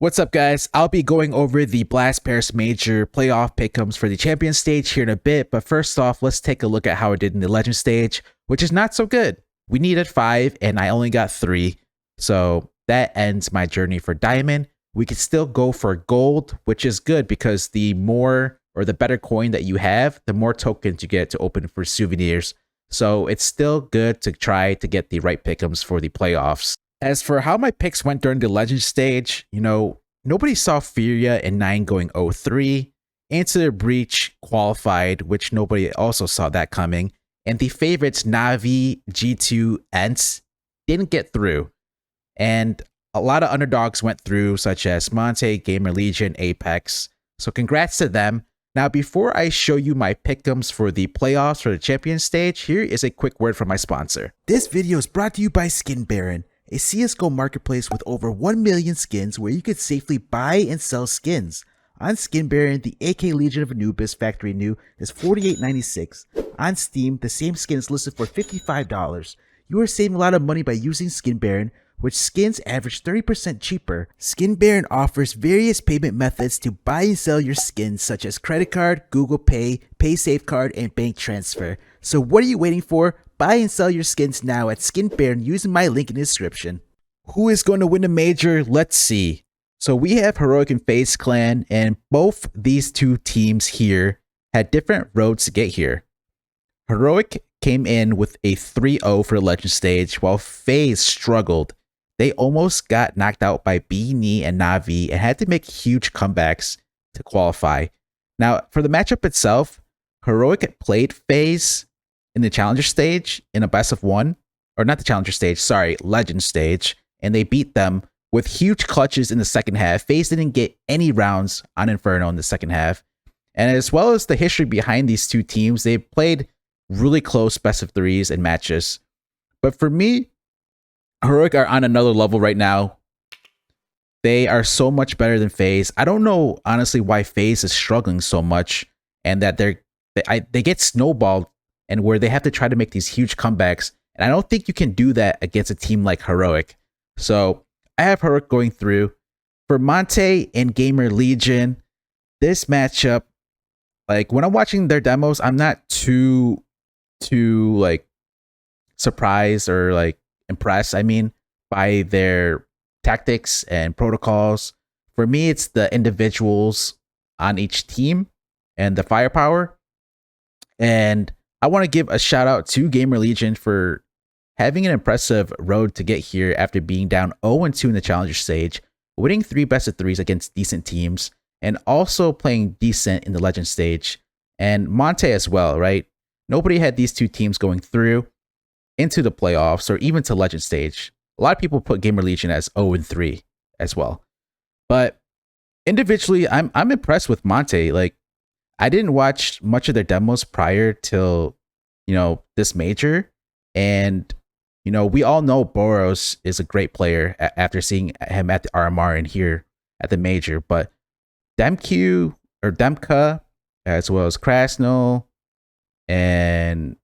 What's up, guys? I'll be going over the Blast Paris Major playoff pickems for the champion stage here in a bit, but first off, let's take a look at how I did in the legend stage, which is not so good. We needed 5 and I only got 3, so that ends my journey for diamond. We could still go for gold, which is good because the more or the better coin that you have, the more tokens you get to open for souvenirs. So it's still good to try to get the right pickems for the playoffs. As for how my picks went during the legend stage, nobody saw Furia and 9 going 0-3. Into the Breach qualified, which nobody also saw that coming. And the favorites Na'Vi, G2, Ents didn't get through. And a lot of underdogs went through, such as Monte, Gamer Legion, Apex. So congrats to them. Now, before I show you my pickems for the playoffs for the champion stage, here is a quick word from my sponsor. This video is brought to you by Skin Baron, a CSGO marketplace with over 1 million skins where you could safely buy and sell skins. On Skin Baron, the AK Legion of Anubis Factory New is $48.96. On Steam, the same skin is listed for $55. You are saving a lot of money by using Skin Baron, which skins average 30% cheaper. Skin Baron offers various payment methods to buy and sell your skins, such as credit card, Google Pay, PaySafeCard, and bank transfer. So what are you waiting for? Buy and sell your skins now at Skin Baron using my link in the description. Who is going to win the major? Let's see. So we have Heroic and FaZe Clan, and both these two teams here had different roads to get here. Heroic came in with a 3-0 for the legend stage, while FaZe struggled. They almost got knocked out by Beanie and Na'Vi and had to make huge comebacks to qualify. Now, for the matchup itself, Heroic played FaZe in the challenger stage in a best of 1, or not the challenger stage, sorry, legend stage, and they beat them with huge clutches in the second half. FaZe didn't get any rounds on Inferno in the second half. And as well as the history behind these two teams, they played really close best of 3s and matches. But for me, Heroic are on another level right now. They are so much better than FaZe. I don't know, honestly, why FaZe is struggling so much and that they get snowballed and where they have to try to make these huge comebacks. And I don't think you can do that against a team like Heroic. So I have Heroic going through. For Monte and Gamer Legion, this matchup, like when I'm watching their demos, I'm not too like surprised or like impressed, by their tactics and protocols. For me, it's the individuals on each team and the firepower. And I want to give a shout out to Gamer Legion for having an impressive road to get here after being down 0-2 in the challenger stage, winning 3 best of 3s against decent teams, and also playing decent in the legend stage. And Monte as well, right? Nobody had these two teams going through into the playoffs or even to legend stage. A lot of people put Gamer Legion as 0-3 as well. But individually, I'm impressed with Monte. Like, I didn't watch much of their demos prior till, this major. And, we all know Boros is a great player after seeing him at the RMR and here at the major. But Demka, as well as Krasno, and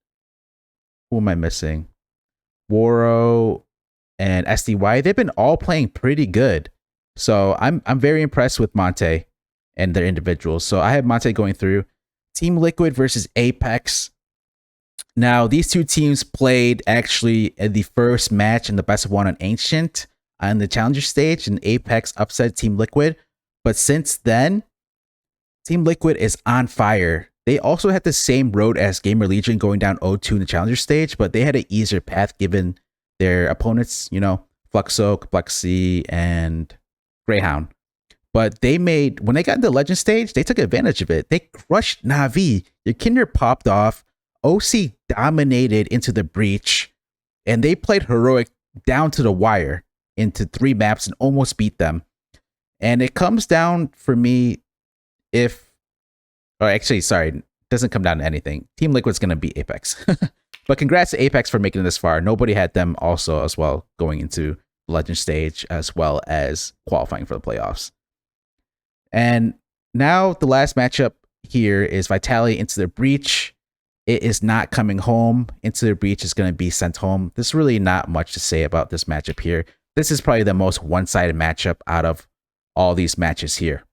who am I missing? Woro and SDY, they've been all playing pretty good. So I'm very impressed with Monte and their individuals. So I have Monte going through. Team Liquid versus Apex. Now, these two teams played actually in the first match in the best of 1 on Ancient on the challenger stage, and Apex upset Team Liquid. But since then, Team Liquid is on fire. They also had the same road as Gamer Legion, going down 0-2 in the challenger stage, but they had an easier path given their opponents, Fluxo, Plexi, and Greyhound. But when they got into the legend stage, they took advantage of it. They crushed Na'Vi. Your Kinder popped off. OC dominated into the Breach, and they played Heroic down to the wire into 3 maps and almost beat them. And it comes down for me it doesn't come down to anything. Team Liquid's going to beat Apex. But congrats to Apex for making it this far. Nobody had them also as well going into the legend stage as well as qualifying for the playoffs. And now the last matchup here is Vitality into the Breach. It is not coming home. Into the Breach is going to be sent home. There's really not much to say about this matchup here. This is probably the most one-sided matchup out of all these matches here.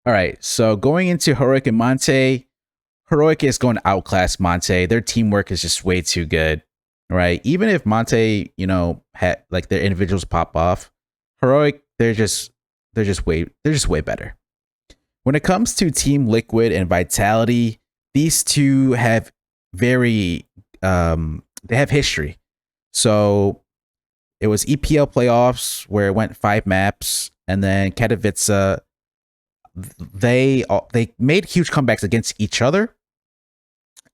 All right, so going into Heroic and Monte, Heroic is going to outclass Monte. Their teamwork is just way too good, right? Even if Monte, had like their individuals pop off, Heroic, they're just way better. When it comes to Team Liquid and Vitality, these two have they have history. So it was EPL playoffs where it went 5 maps, and then Katowice. They made huge comebacks against each other.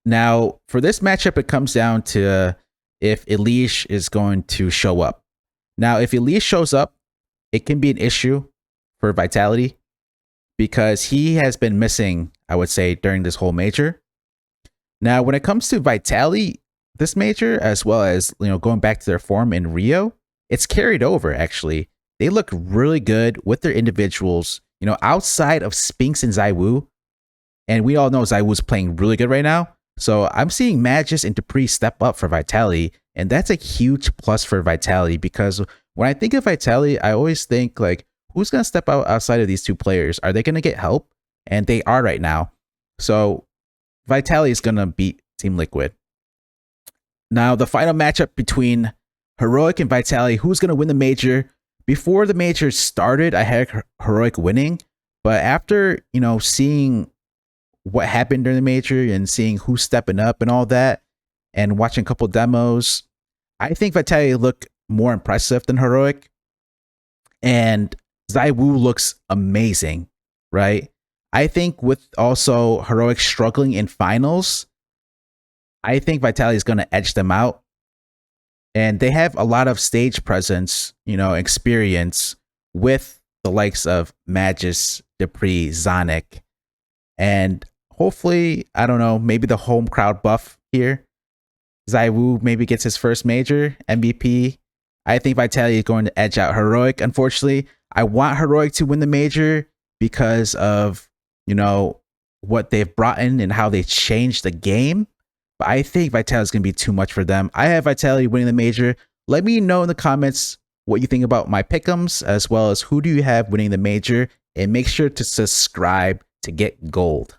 Now, for this matchup, it comes down to if Elish is going to show up. Now, if Elish shows up, it can be an issue for Vitality because he has been missing, I would say, during this whole major. Now, when it comes to Vitality, this major, as well as going back to their form in Rio, it's carried over, actually. They look really good with their individuals, outside of Spinks and ZywOo. And we all know ZywOo's playing really good right now. So I'm seeing Magus and Dupree step up for Vitality. And that's a huge plus for Vitality because when I think of Vitality, I always think like, who's going to step out outside of these two players? Are they going to get help? And they are right now. So Vitality is going to beat Team Liquid. Now, the final matchup between Heroic and Vitality, who's going to win the major? Before the major started, I had Heroic winning, but after, seeing what happened during the major and seeing who's stepping up and all that, and watching a couple demos, I think Vitality looked more impressive than Heroic. And ZywOo looks amazing, right? I think with also Heroic struggling in finals, I think Vitality is going to edge them out. And they have a lot of stage presence, experience with the likes of Magus, Dupree, Zonic. And hopefully, I don't know, maybe the home crowd buff here. ZywOo maybe gets his first major MVP. I think Vitality is going to edge out Heroic. Unfortunately, I want Heroic to win the major because of, what they've brought in and how they changed the game. But I think Vitality is going to be too much for them. I have Vitality winning the major. Let me know in the comments what you think about my pickems, as well as who do you have winning the major. And make sure to subscribe to get gold.